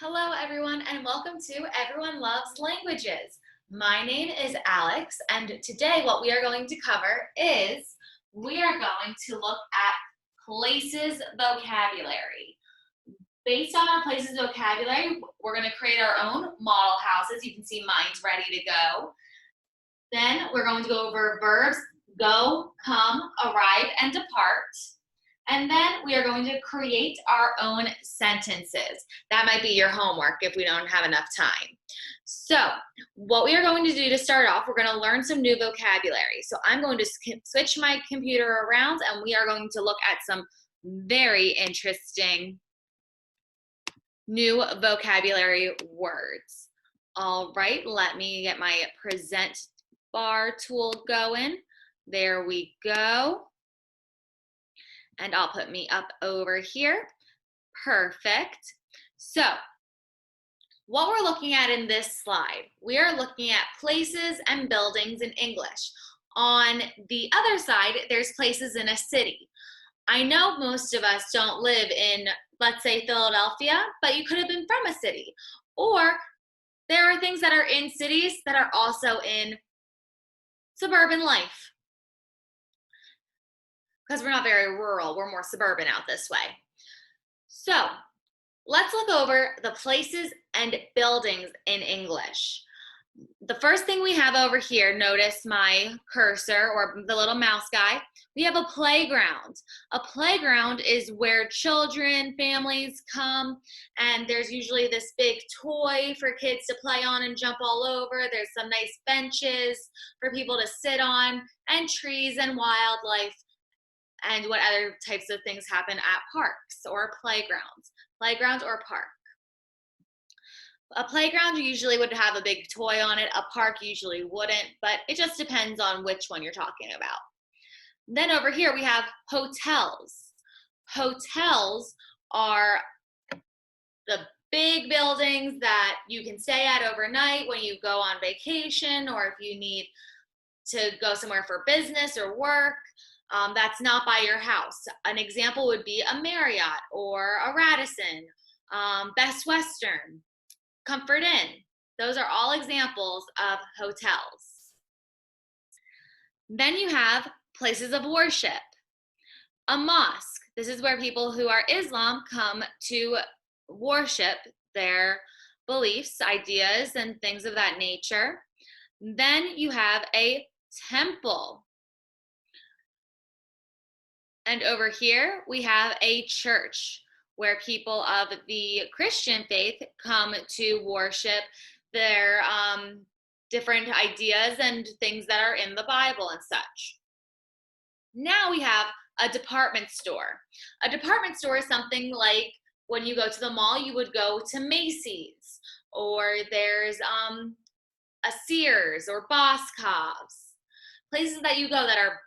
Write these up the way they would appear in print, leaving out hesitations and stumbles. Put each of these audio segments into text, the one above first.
Hello everyone and welcome to Everyone Loves Languages. My name is Alex and today what we are going to cover is we are going to look at places vocabulary. Based on our places vocabulary, we're going to create our own model houses. You can see mine's ready to go. Then we're going to go over verbs, go, come, arrive, and depart. And then we are going to create our own sentences. That might be your homework if we don't have enough time. So what we are going to do to start off, we're going to learn some new vocabulary. So I'm going to switch my computer around and we are going to look at some very interesting new vocabulary words. All right, let me get my present bar tool going. There we go. And I'll put me up over here. Perfect. So what we're looking at in this slide, we are looking at places and buildings in English. On the other side, there's places in a city. I know most of us don't live in, let's say, Philadelphia, but you could have been from a city. Or there are things that are in cities that are also in suburban life. Because we're not very rural, we're more suburban out this way. So let's look over the places and buildings in English. The first thing we have over here, notice my cursor or the little mouse guy, we have a playground. A playground is where children, families come, and there's usually this big toy for kids to play on and jump all over. There's some nice benches for people to sit on, and trees and wildlife, and what other types of things happen at parks or playgrounds. Playground or park. A playground usually would have a big toy on it. A park usually wouldn't, but it just depends on which one you're talking about. Then over here we have hotels. Hotels are the big buildings that you can stay at overnight when you go on vacation or if you need to go somewhere for business or work. That's not by your house. An example would be a Marriott or a Radisson, Best Western, Comfort Inn. Those are all examples of hotels. Then you have places of worship. A mosque. This is where people who are Islam come to worship their beliefs, ideas, and things of that nature. Then you have a temple. And over here, we have a church where people of the Christian faith come to worship their different ideas and things that are in the Bible and such. Now we have a department store. A department store is something like when you go to the mall, you would go to Macy's, or there's a Sears or Boscov's. Places that you go that are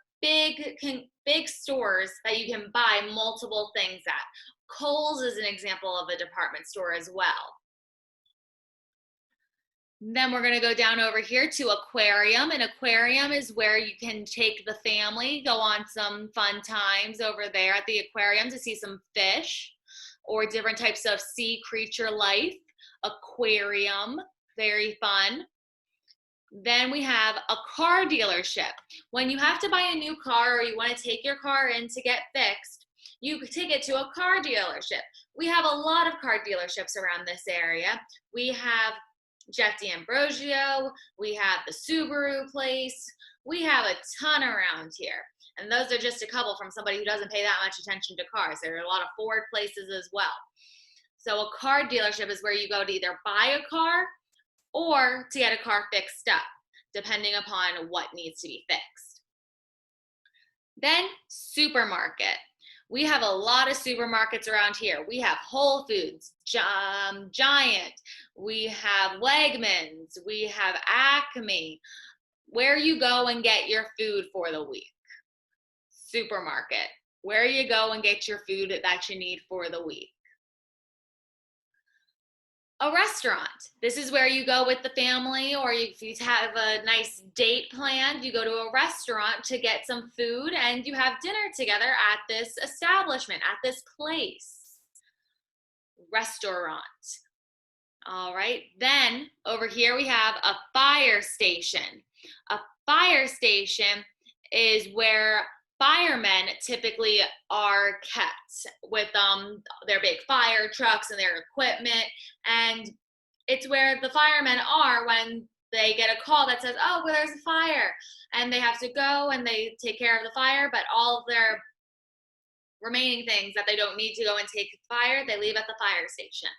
big stores that you can buy multiple things at. Kohl's is an example of a department store as well. Then we're going to go down over here to Aquarium. An aquarium is where you can take the family, go on some fun times over there at the aquarium to see some fish or different types of sea creature life. Aquarium, very fun. Then we have a car dealership. When you have to buy a new car or you want to take your car in to get fixed, you take it to a car dealership. We have a lot of car dealerships around this area. We have Jeff D'Ambrosio, we have the Subaru place, we have a ton around here. And those are just a couple from somebody who doesn't pay that much attention to cars. There are a lot of Ford places as well. So a car dealership is where you go to either buy a car or to get a car fixed up, depending upon what needs to be fixed. Then supermarket. We have a lot of supermarkets around here. We have Whole Foods, Giant, we have Wegmans, we have Acme, where you go and get your food for the week. Supermarket, where you go and get your food that you need for the week. A restaurant. This is where you go with the family, or if you have a nice date planned, you go to a restaurant to get some food and you have dinner together at this establishment, at this place. Restaurant. All right, then over here we have a fire station. A fire station is where firemen typically are kept with their big fire trucks and their equipment, and it's where the firemen are when they get a call that says, oh, well, there's a fire, and they have to go and they take care of the fire, but all of their remaining things that they don't need to go and take fire, they leave at the fire station.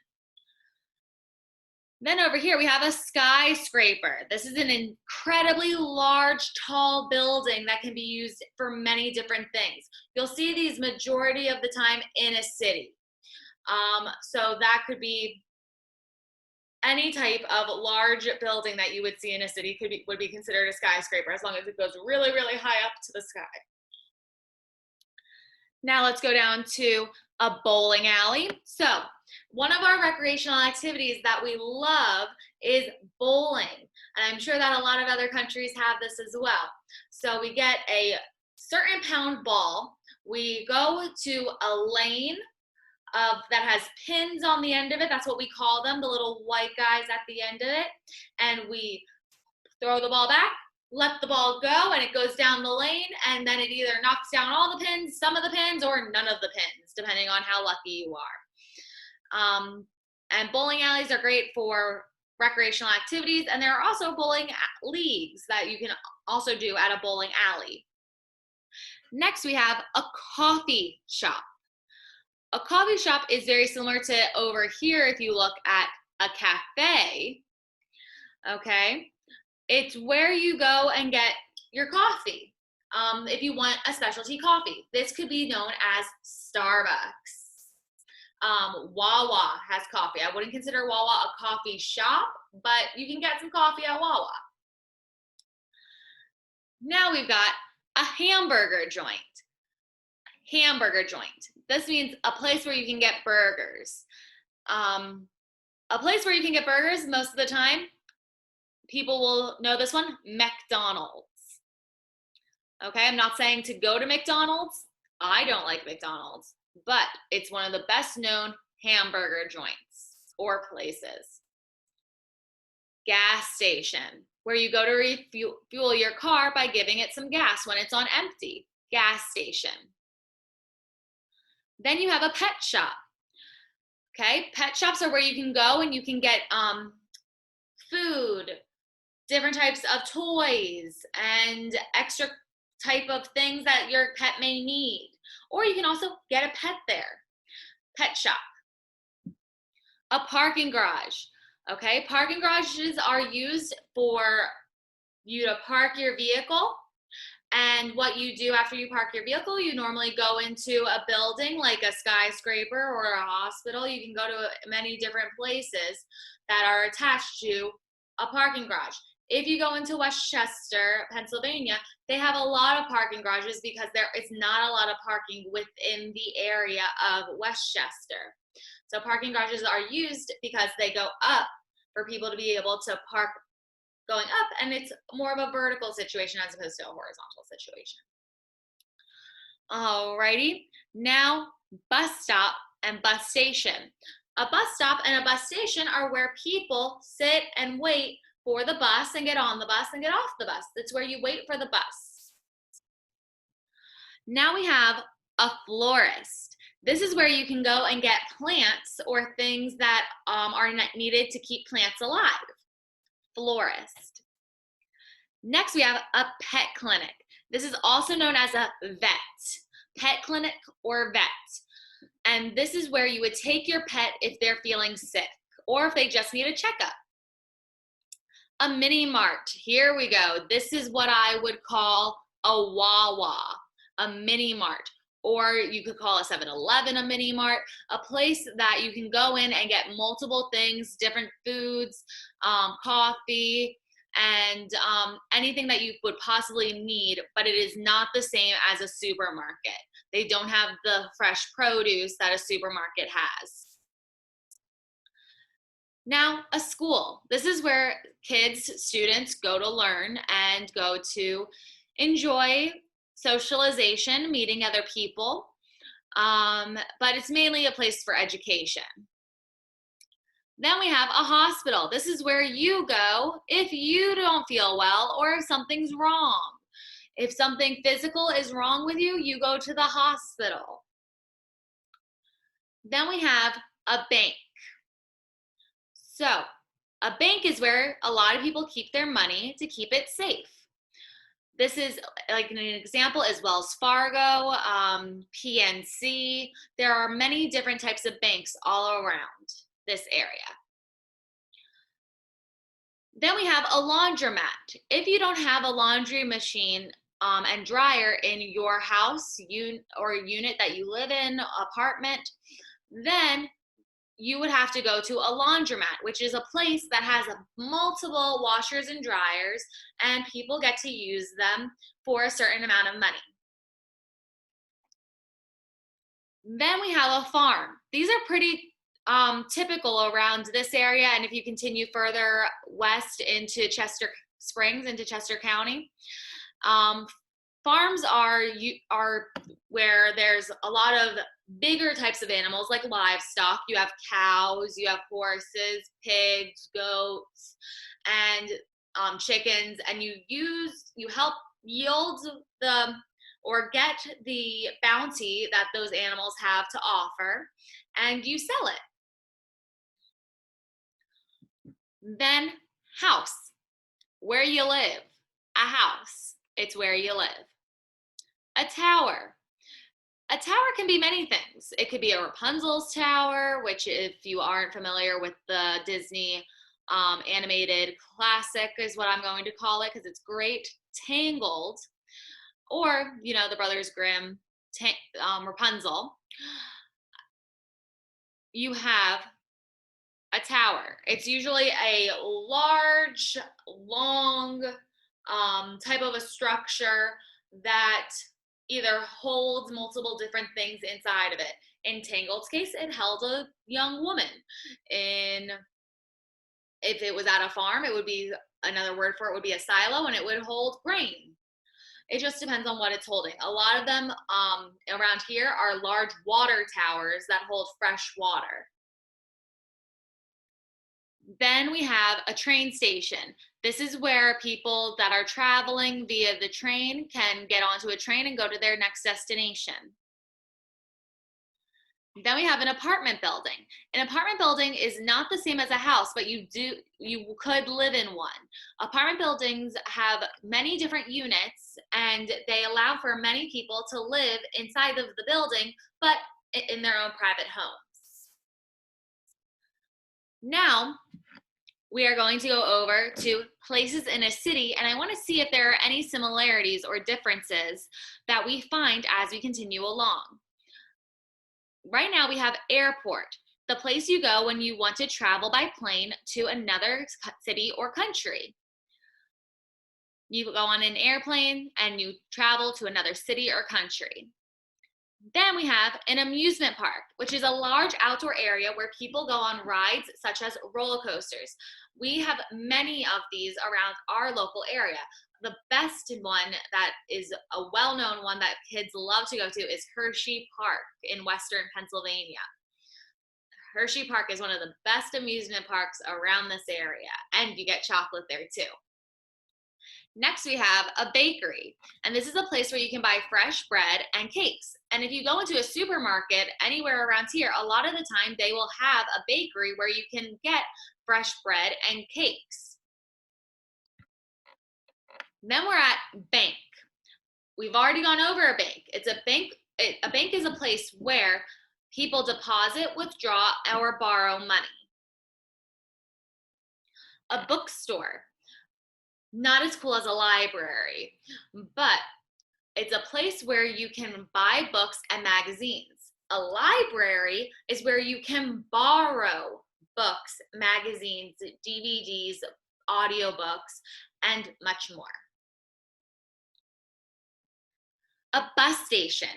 Then over here, we have a skyscraper. This is an incredibly large, tall building that can be used for many different things. You'll see these majority of the time in a city. So that could be any type of large building that you would see in a city would be considered a skyscraper, as long as it goes really, really high up to the sky. Now let's go down to a bowling alley. So one of our recreational activities that we love is bowling. And I'm sure that a lot of other countries have this as well. So we get a certain pound ball. We go to a lane that has pins on the end of it. That's what we call them, the little white guys at the end of it. And we throw the ball back, let the ball go, and it goes down the lane, and then it either knocks down all the pins, some of the pins, or none of the pins, depending on how lucky you are. And bowling alleys are great for recreational activities, and there are also bowling leagues that you can also do at a bowling alley. Next, we have a coffee shop. A coffee shop is very similar to over here if you look at a cafe, okay? It's where you go and get your coffee if you want a specialty coffee. This could be known as Starbucks. Wawa has coffee. I wouldn't consider Wawa a coffee shop, but you can get some coffee at Wawa. Now we've got a hamburger joint. Hamburger joint. This means a place where you can get burgers. A place where you can get burgers most of the time, people will know this one, McDonald's. Okay, I'm not saying to go to McDonald's. I don't like McDonald's, but it's one of the best known hamburger joints or places. Gas station, where you go to refuel your car by giving it some gas when it's on empty. Gas station. Then you have a pet shop. Okay, pet shops are where you can go and you can get food, different types of toys, and extra type of things that your pet may need. Or you can also get a pet there. Pet shop. A parking garage. Okay, parking garages are used for you to park your vehicle. And what you do after you park your vehicle, you normally go into a building like a skyscraper or a hospital. You can go to many different places that are attached to a parking garage. If you go into Westchester, Pennsylvania, they have a lot of parking garages because there is not a lot of parking within the area of Westchester. So parking garages are used because they go up for people to be able to park going up, and it's more of a vertical situation as opposed to a horizontal situation. Alrighty, now bus stop and bus station. A bus stop and a bus station are where people sit and wait for the bus and get on the bus and get off the bus. That's where you wait for the bus. Now we have a florist. This is where you can go and get plants or things that are needed to keep plants alive. Florist. Next, we have a pet clinic. This is also known as a vet, pet clinic or vet. And this is where you would take your pet if they're feeling sick or if they just need a checkup. A mini mart. Here we go. This is what I would call a Wawa, a mini mart. Or you could call a 7-Eleven a mini mart, a place that you can go in and get multiple things, different foods, coffee, and anything that you would possibly need, but it is not the same as a supermarket. They don't have the fresh produce that a supermarket has. Now, a school. This is where kids, students go to learn and go to enjoy socialization, meeting other people, but it's mainly a place for education. Then we have a hospital. This is where you go if you don't feel well or if something's wrong. If something physical is wrong with you, you go to the hospital. Then we have a bank. So, a bank is where a lot of people keep their money to keep it safe. This is like an example is Wells Fargo, PNC. There are many different types of banks all around this area. Then we have a laundromat. If you don't have a laundry machine and dryer in your house or unit that you live in, apartment, then you would have to go to a laundromat, which is a place that has multiple washers and dryers, and people get to use them for a certain amount of money. Then we have a farm. These are pretty typical around this area, and if you continue further west into Chester Springs, into Chester County, farms are where there's a lot of bigger types of animals like livestock. You have cows, you have horses, pigs, goats, and chickens, and you help yield or get the bounty that those animals have to offer, and you sell it. Then house, where you live. A house, it's where you live. A tower. A tower can be many things. It could be a Rapunzel's tower, which if you aren't familiar with the Disney animated classic is what I'm going to call it because it's great. Tangled, or the Brothers Grimm, Rapunzel. You have a tower. It's usually a large, long type of a structure that either holds multiple different things inside of it. In Tangled's case, it held a young woman. If it was at a farm, it would be, another word for it would be a silo, and it would hold grain. It just depends on what it's holding. A lot of them around here are large water towers that hold fresh water. Then we have a train station. This is where people that are traveling via the train can get onto a train and go to their next destination. Then we have an apartment building. An apartment building is not the same as a house, but you could live in one. Apartment buildings have many different units, and they allow for many people to live inside of the building, but in their own private homes. Now, we are going to go over to places in a city, and I want to see if there are any similarities or differences that we find as we continue along. Right now we have airport, the place you go when you want to travel by plane to another city or country. You go on an airplane and you travel to another city or country. Then we have an amusement park, which is a large outdoor area where people go on rides such as roller coasters. We have many of these around our local area. The best one that is a well-known one that kids love to go to is Hershey Park in Western Pennsylvania. Hershey Park is one of the best amusement parks around this area, and you get chocolate there too. Next, we have a bakery, and this is a place where you can buy fresh bread and cakes. And if you go into a supermarket anywhere around here, a lot of the time they will have a bakery where you can get fresh bread and cakes. Then we're at bank. We've already gone over a bank. A bank is a place where people deposit, withdraw, or borrow money. A bookstore. Not as cool as a library, but it's a place where you can buy books and magazines. A library is where you can borrow books, magazines, DVDs, audiobooks, and much more. A bus station.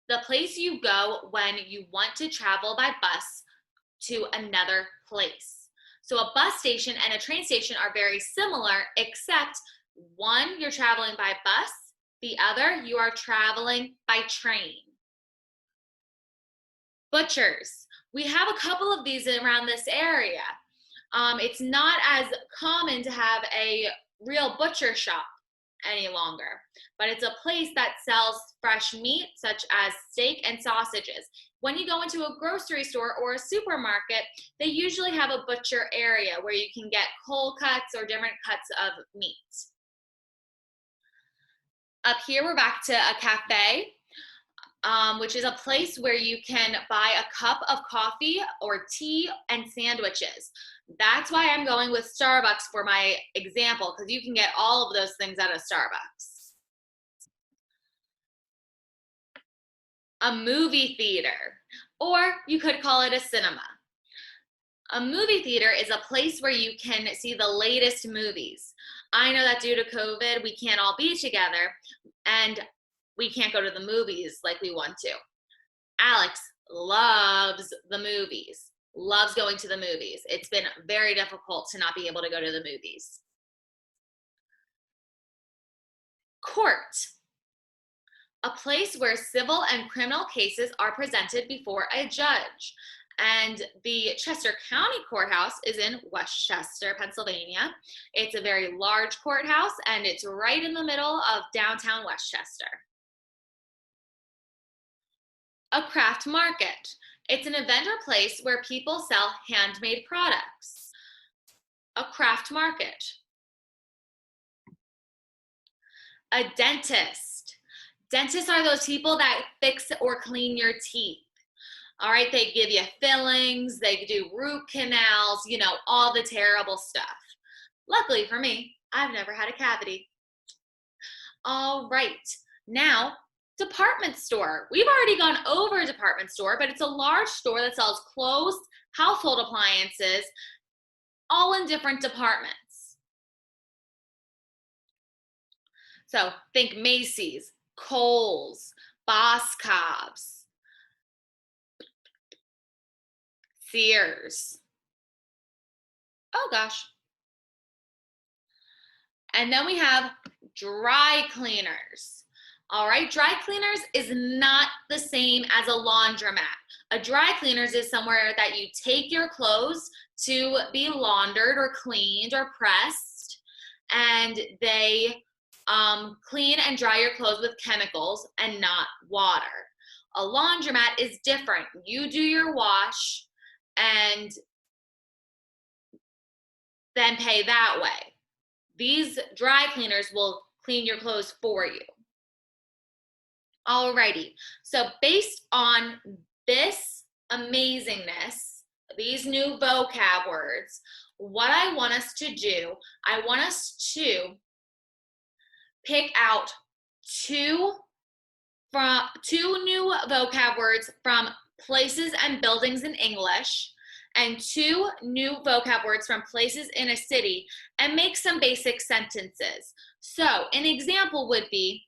The place you go when you want to travel by bus to another place. So a bus station and a train station are very similar, except one, you're traveling by bus, the other, you are traveling by train. Butchers. We have a couple of these around this area. It's not as common to have a real butcher shop any longer, but it's a place that sells fresh meat such as steak and sausages. When you go into a grocery store or a supermarket, they usually have a butcher area where you can get cold cuts or different cuts of meat. Up here, we're back to a cafe, which is a place where you can buy a cup of coffee or tea and sandwiches. That's why I'm going with Starbucks for my example, because you can get all of those things at a Starbucks. A movie theater, or you could call it a cinema. A movie theater is a place where you can see the latest movies. I know that due to COVID, we can't all be together, and we can't go to the movies like we want to. Alex loves the movies, loves going to the movies. It's been very difficult to not be able to go to the movies. Court, a place where civil and criminal cases are presented before a judge. And the Chester County Courthouse is in Westchester, Pennsylvania. It's a very large courthouse, and it's right in the middle of downtown Westchester. A craft market. It's an event or place where people sell handmade products. A craft market. A dentist. Dentists are those people that fix or clean your teeth. All right, they give you fillings, they do root canals, you know, all the terrible stuff. Luckily for me, I've never had a cavity. All right, now, department store. We've already gone over a department store, but it's a large store that sells clothes, household appliances, all in different departments. So think Macy's, Kohl's, Boscov's, Sears. Oh gosh. And then we have dry cleaners. All right, dry cleaners is not the same as a laundromat. A dry cleaners is somewhere that you take your clothes to be laundered or cleaned or pressed, and they clean and dry your clothes with chemicals and not water. A laundromat is different. You do your wash and then pay that way. These dry cleaners will clean your clothes for you. Alrighty, so based on this amazingness, these new vocab words, what I want us to do, I want us to pick out two new vocab words from places and buildings in English, and two new vocab words from places in a city, and make some basic sentences. So an example would be,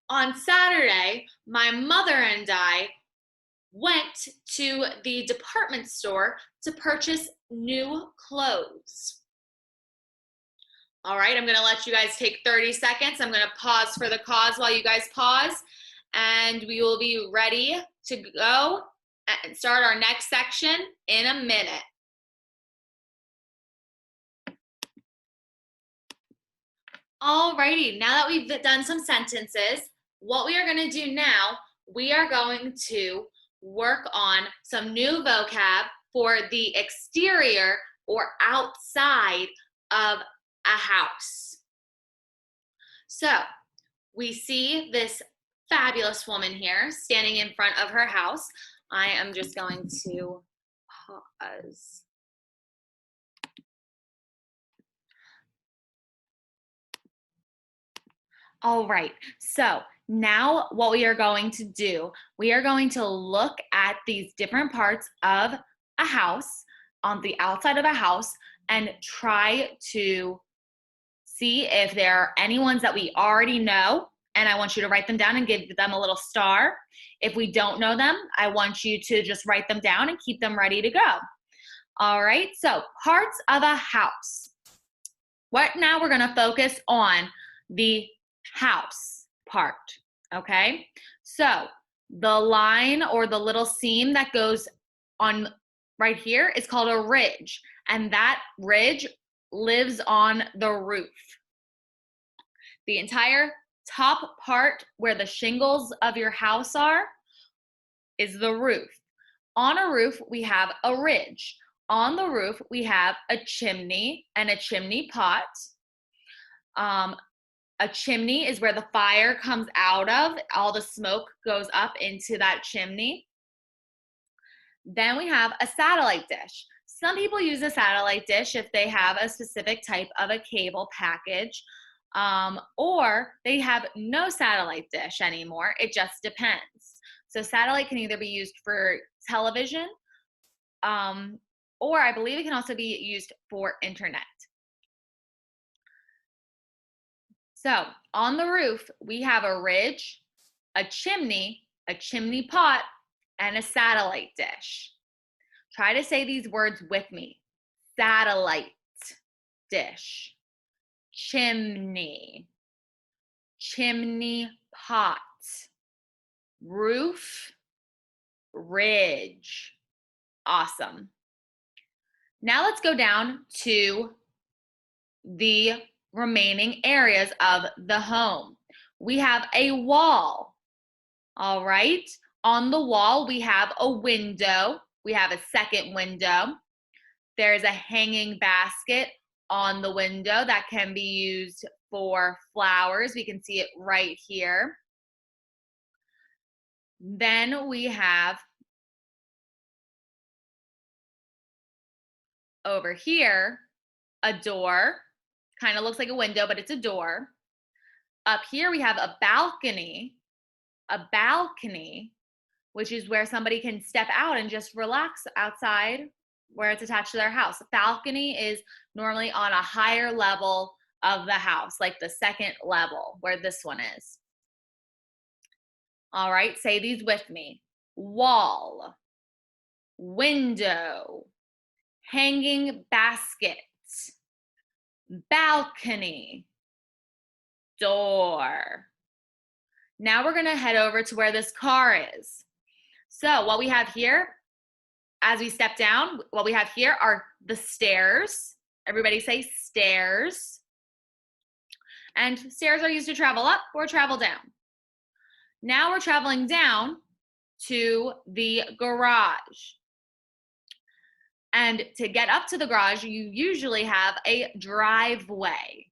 on Saturday, my mother and I went to the department store to purchase new clothes. All right, I'm gonna let you guys take 30 seconds. I'm gonna pause for the cause while you guys pause, and we will be ready to go and start our next section in a minute. Alrighty, now that we've done some sentences, what we are going to do now, we are going to work on some new vocab for the exterior or outside of a house. So we see this fabulous woman here standing in front of her house. I am just going to pause. All right, so now what we are going to do, we are going to look at these different parts of a house, on the outside of a house, and try to see if there are any ones that we already know, and I want you to write them down and give them a little star. If we don't know them, I want you to just write them down and keep them ready to go. All right, so parts of a house. What now we're gonna focus on the house part, okay? So The line or the little seam that goes on right here is called a ridge, and that ridge lives on the roof. The entire top part where the shingles of your house are is the roof. On a roof, we have a ridge. On the roof, we have a chimney and a chimney pot. A chimney is where the fire comes out of. All the smoke goes up into that chimney. Then we have a satellite dish. Some people use a satellite dish if they have a specific type of a cable package, or they have no satellite dish anymore. It just depends. So satellite can either be used for television, or I believe it can also be used for internet. So on the roof, we have a ridge, a chimney pot, and a satellite dish. Try to say these words with me. Satellite dish, chimney, chimney pot, roof, ridge. Awesome. Now let's go down to the remaining areas of the home. We have a wall. All right. On the wall, we have a window. We have a second window. There's a hanging basket on the window that can be used for flowers. We can see it right here. Then we have over here a door. Kind of looks like a window, but it's a door. Up here we have a balcony, which is where somebody can step out and just relax outside where it's attached to their house. A balcony is normally on a higher level of the house, like the second level where this one is. All right, say these with me. Wall, window, hanging basket, balcony, door. Now we're gonna head over to where this car is. So what we have here, as we step down, what we have here are the stairs. Everybody say stairs. And stairs are used to travel up or travel down. Now we're traveling down to the garage. And to get up to the garage, you usually have a driveway.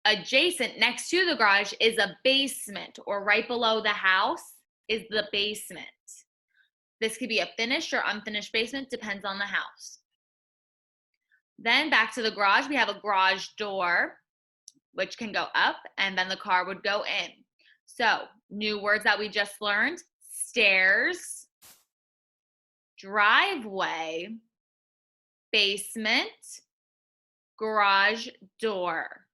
Adjacent next to the garage is a basement, or right below the house is the basement. This could be a finished or unfinished basement, depends on the house. Then back to the garage, we have a garage door, which can go up, and then the car would go in. So, new words that we just learned: stairs, driveway, basement, garage door.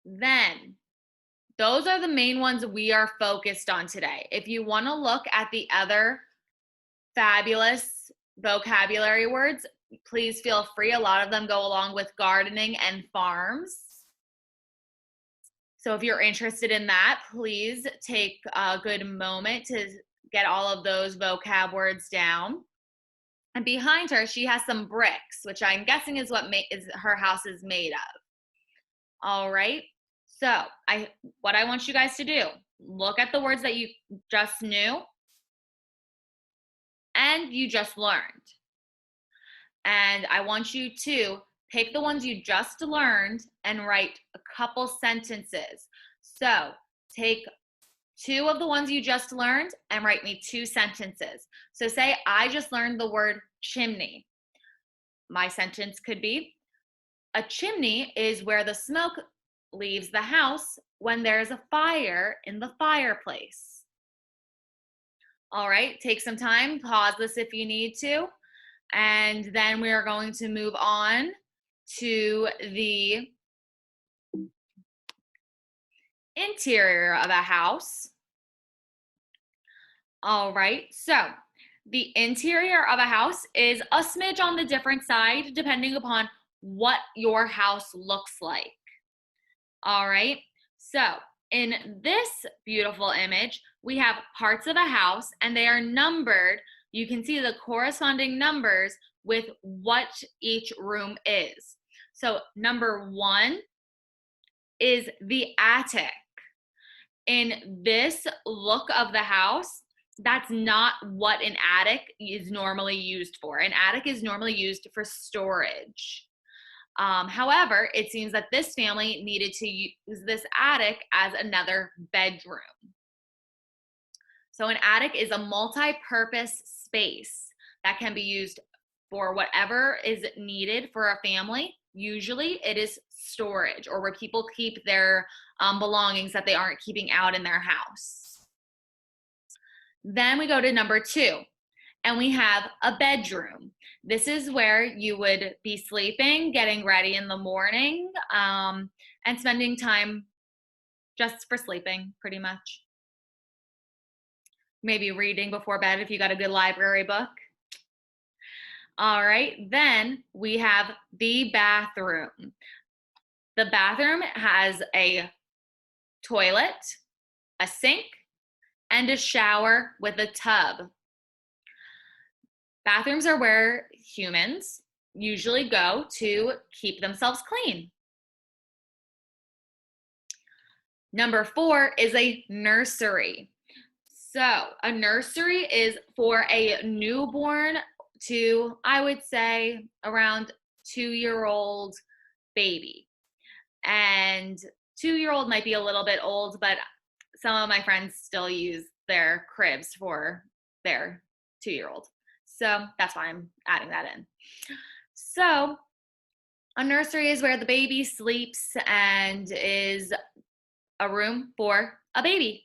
Then, those are the main ones we are focused on today. If you want to look at the other fabulous vocabulary words, please feel free. A lot of them go along with gardening and farms. So if you're interested in that, please take a good moment to get all of those vocab words down. And behind her, she has some bricks, which I'm guessing is what her house is made of. All right. So what I want you guys to do, look at the words that you just knew and you just learned. And I want you to take the ones you just learned and write a couple sentences. So take 2 of the ones you just learned and write me 2 sentences. So say I just learned the word chimney. My sentence could be, a chimney is where the smoke leaves the house when there's a fire in the fireplace. All right, take some time, pause this if you need to, and then we are going to move on to the interior of a house. All right, so the interior of a house is a smidge on the different side depending upon what your house looks like. All right, so in this beautiful image, we have parts of a house and they are numbered. You can see the corresponding numbers with what each room is. So number 1 is the attic. In this look of the house, that's not what an attic is normally used for. An attic is normally used for storage. However, it seems that this family needed to use this attic as another bedroom. So an attic is a multi-purpose space that can be used for whatever is needed for a family. Usually it is storage, or where people keep their belongings that they aren't keeping out in their house. Then we go to number 2, and we have a bedroom. This is where you would be sleeping, getting ready in the morning, and spending time just for sleeping, pretty much. Maybe reading before bed if you got a good library book. All right, then we have the bathroom. The bathroom has a toilet, a sink, and a shower with a tub. Bathrooms are where humans usually go to keep themselves clean. Number 4 is a nursery. So a nursery is for a newborn to, I would say, around 2-year-old baby. And 2-year-old might be a little bit old, but some of my friends still use their cribs for their 2-year-old. So that's why I'm adding that in. So a nursery is where the baby sleeps and is a room for a baby.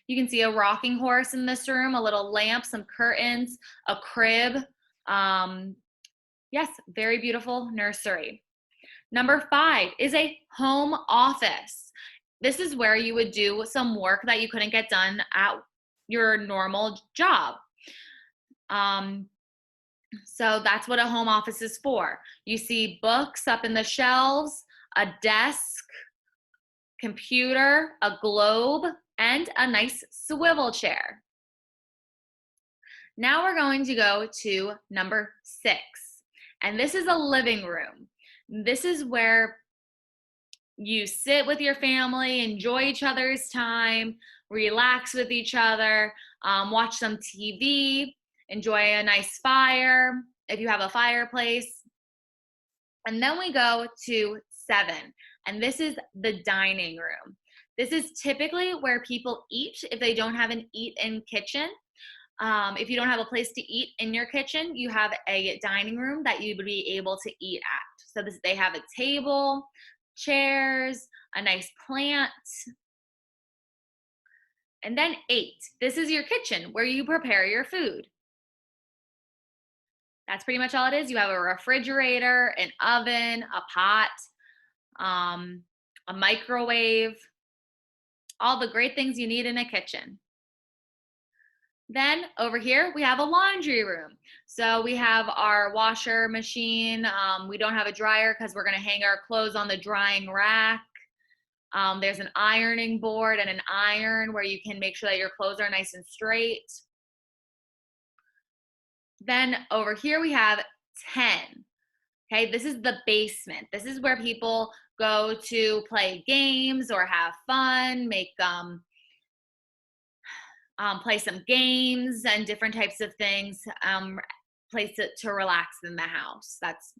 You can see a rocking horse in this room, a little lamp, some curtains, a crib. Yes, very beautiful nursery. Number 5 is a home office. This is where you would do some work that you couldn't get done at your normal job. So that's what a home office is for. You see books up in the shelves, a desk, computer, a globe, and a nice swivel chair. Now we're going to go to number 6, and this is a living room. This is where you sit with your family, enjoy each other's time, relax with each other, watch some TV, enjoy a nice fire if you have a fireplace. And then we go to 7, and this is the dining room. This is typically where people eat if they don't have an eat-in kitchen. If you don't have a place to eat in your kitchen, you have a dining room that you would be able to eat at. So they have a table, chairs, a nice plant. And then 8, this is your kitchen where you prepare your food. That's pretty much all it is. You have a refrigerator, an oven, a pot, a microwave, all the great things you need in a kitchen. Then over here, we have a laundry room. So we have our washer machine. We don't have a dryer because we're gonna hang our clothes on the drying rack. There's an ironing board and an iron where you can make sure that your clothes are nice and straight. Then over here we have 10. Okay, this is the basement. This is where people go to play games or have fun, make play some games and different types of things, place it to relax in the house. That's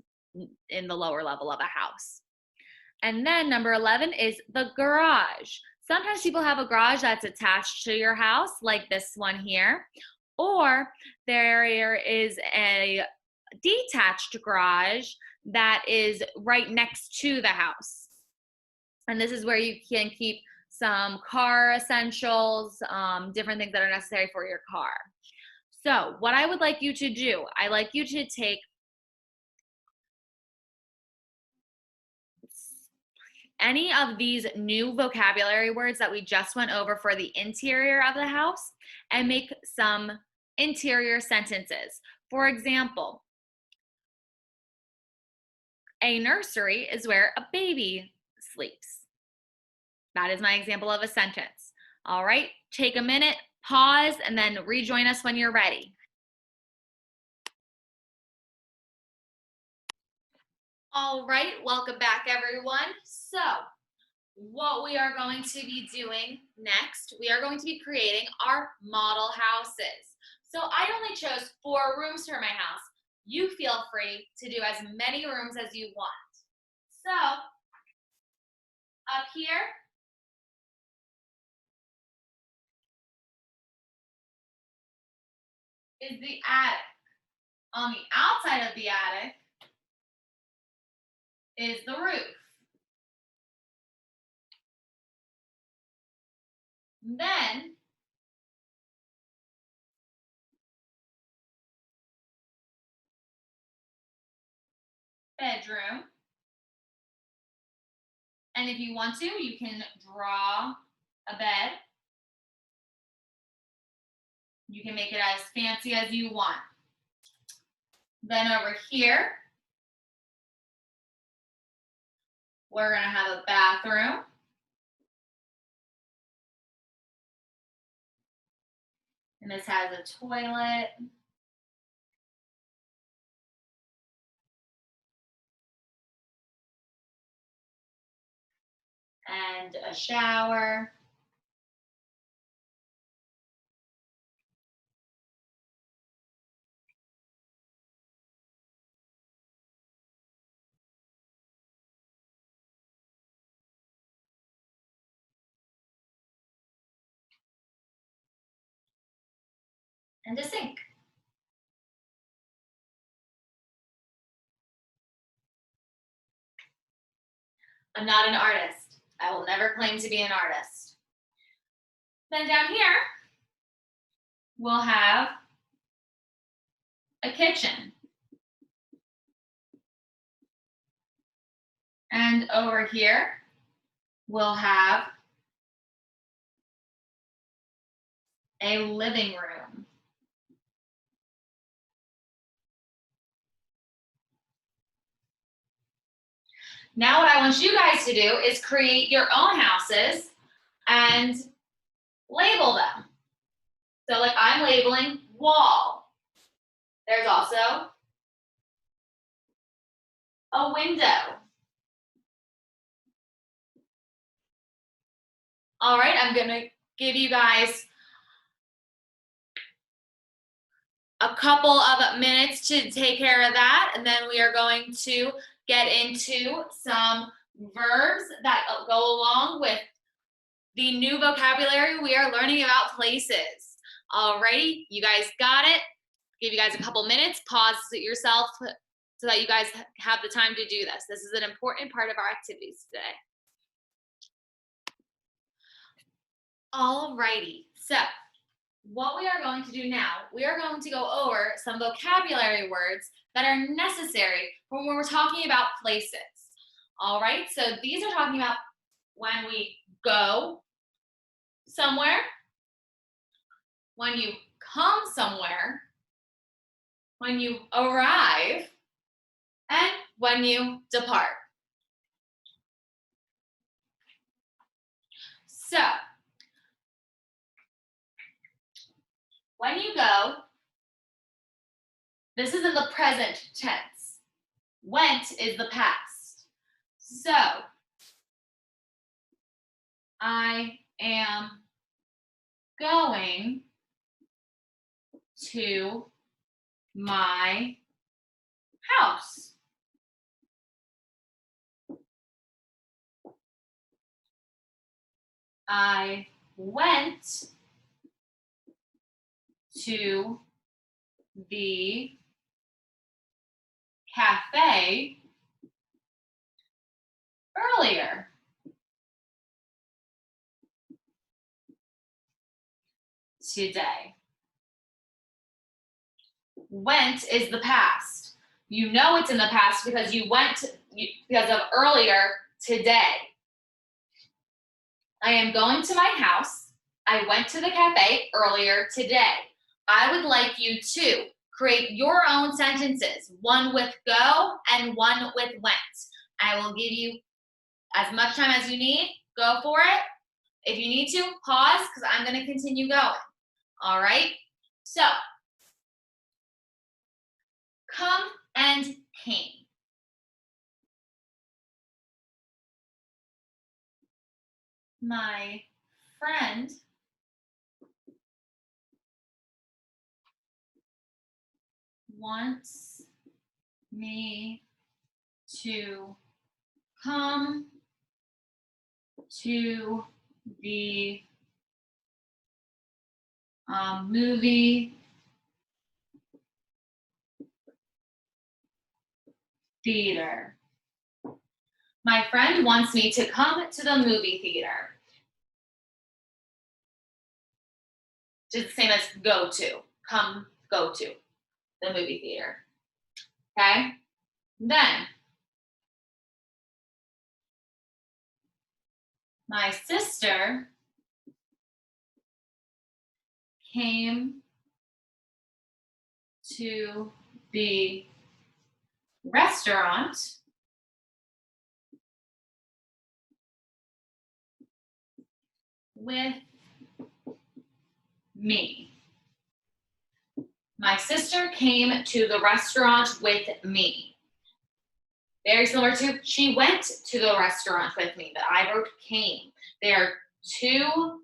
in the lower level of a house. And then number 11 is the garage. Sometimes people have a garage that's attached to your house, like this one here, or there is a detached garage that is right next to the house. And this is where you can keep some car essentials, different things that are necessary for your car. So what I would like you to do, I like you to take any of these new vocabulary words that we just went over for the interior of the house and make some interior sentences. For example, a nursery is where a baby sleeps. That is my example of a sentence. All right, take a minute, pause, and then rejoin us when you're ready. All right, welcome back, everyone. So, what we are going to be doing next, we are going to be creating our model houses. So I only chose 4 rooms for my house. You feel free to do as many rooms as you want. So up here is the attic. On the outside of the attic is the roof. Then bedroom. And if you want to, you can draw a bed. You can make it as fancy as you want. Then over here, we're gonna have a bathroom. And this has a toilet. And a shower. And a sink. I'm not an artist. I will never claim to be an artist. Then down here, we'll have a kitchen. And over here, we'll have a living room. Now what I want you guys to do is create your own houses and label them. So like I'm labeling wall. There's also a window. All right, I'm gonna give you guys a couple of minutes to take care of that, and then we are going to get into some verbs that go along with the new vocabulary we are learning about places. Alrighty, you guys got it? Give you guys a couple minutes, pause yourself so that you guys have the time to do this. This is an important part of our activities today. Alrighty, so what we are going to do now, we are going to go over some vocabulary words that are necessary for when we're talking about places. All right, so these are talking about when we go somewhere, when you come somewhere, when you arrive, and when you depart. So, when you go, this is in the present tense. Went is the past. So, I am going to my house. I went to the cafe earlier. Today. Went is the past. You know it's in the past because you went because of earlier today. I am going to my house. I went to the cafe earlier today. I would like you to create your own sentences, one with go and one with went. I will give you as much time as you need, go for it. If you need to, pause, because I'm going to continue going. All right? So, come and came. My friend wants me to come to the movie theater. My friend wants me to come to the movie theater. Just the same as go to. Come, go to the movie theater. Okay? Then, my sister came to the restaurant with me. My sister came to the restaurant with me. Very similar to she went to the restaurant with me, but I wrote came. There are two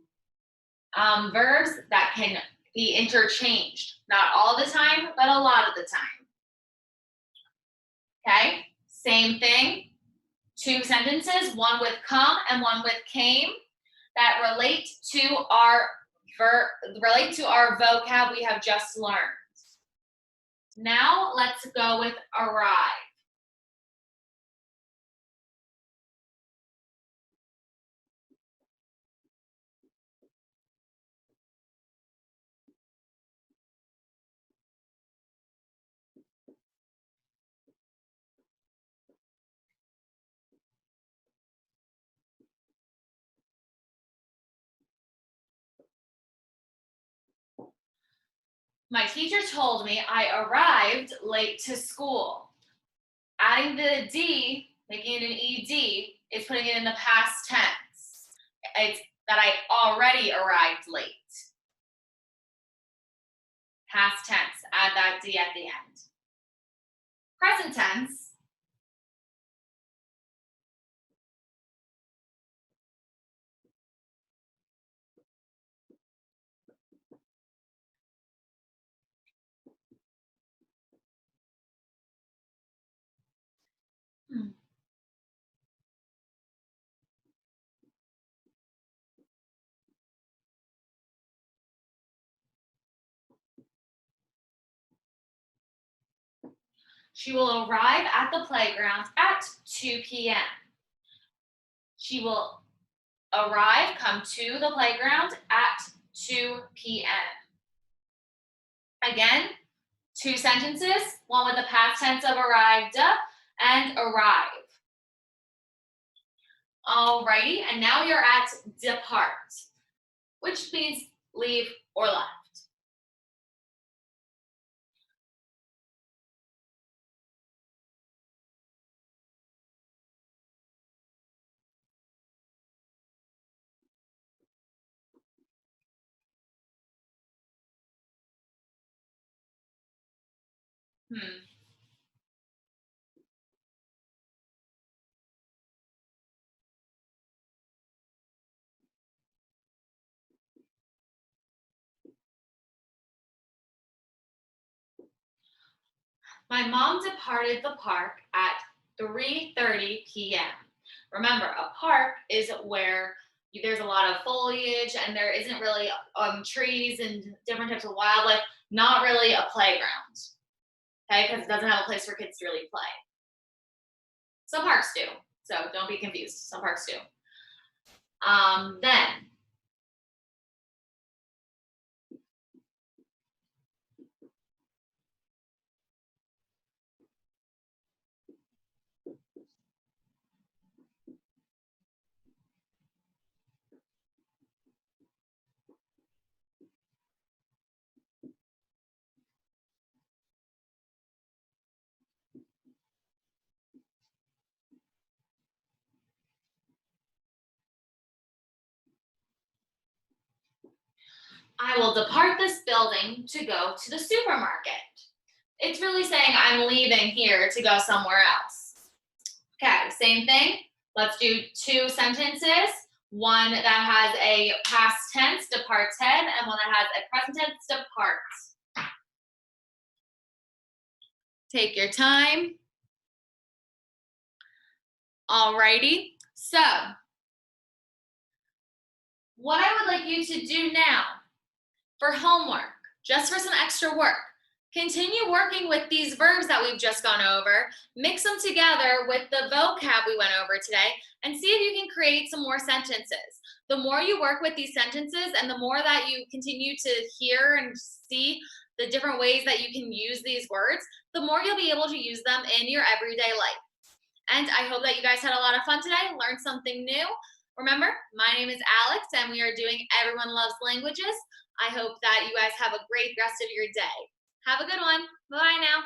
verbs that can be interchanged. Not all the time, but a lot of the time. Okay, same thing. Two sentences, one with come and one with came, that relate to our vocab we have just learned. Now let's go with arrive. My teacher told me I arrived late to school. Adding the D, making it an ED, is putting it in the past tense. It's that I already arrived late. Past tense, add that D at the end. Present tense, she will arrive at the playground at 2 p.m. She will arrive, come to the playground at 2 p.m. Again, two sentences, one with the past tense of arrived and arrive. Alrighty, and now you're at depart, which means leave or left. My mom departed the park at 3:30 p.m. Remember, a park is where there's a lot of foliage and there isn't really trees and different types of wildlife, not really a playground, okay? Because it doesn't have a place for kids to really play. Some parks do, so don't be confused. Some parks do. Then, I will depart this building to go to the supermarket. It's really saying I'm leaving here to go somewhere else. Okay, same thing. Let's do two sentences. One that has a past tense, departed, and one that has a present tense, depart. Take your time. Alrighty, so what I would like you to do now for homework, just for some extra work, continue working with these verbs that we've just gone over, mix them together with the vocab we went over today, and see if you can create some more sentences. The more you work with these sentences and the more that you continue to hear and see the different ways that you can use these words, the more you'll be able to use them in your everyday life. And I hope that you guys had a lot of fun today, learned something new. Remember, my name is Alex, and we are doing Everyone Loves Languages. I hope that you guys have a great rest of your day. Have a good one. Bye now.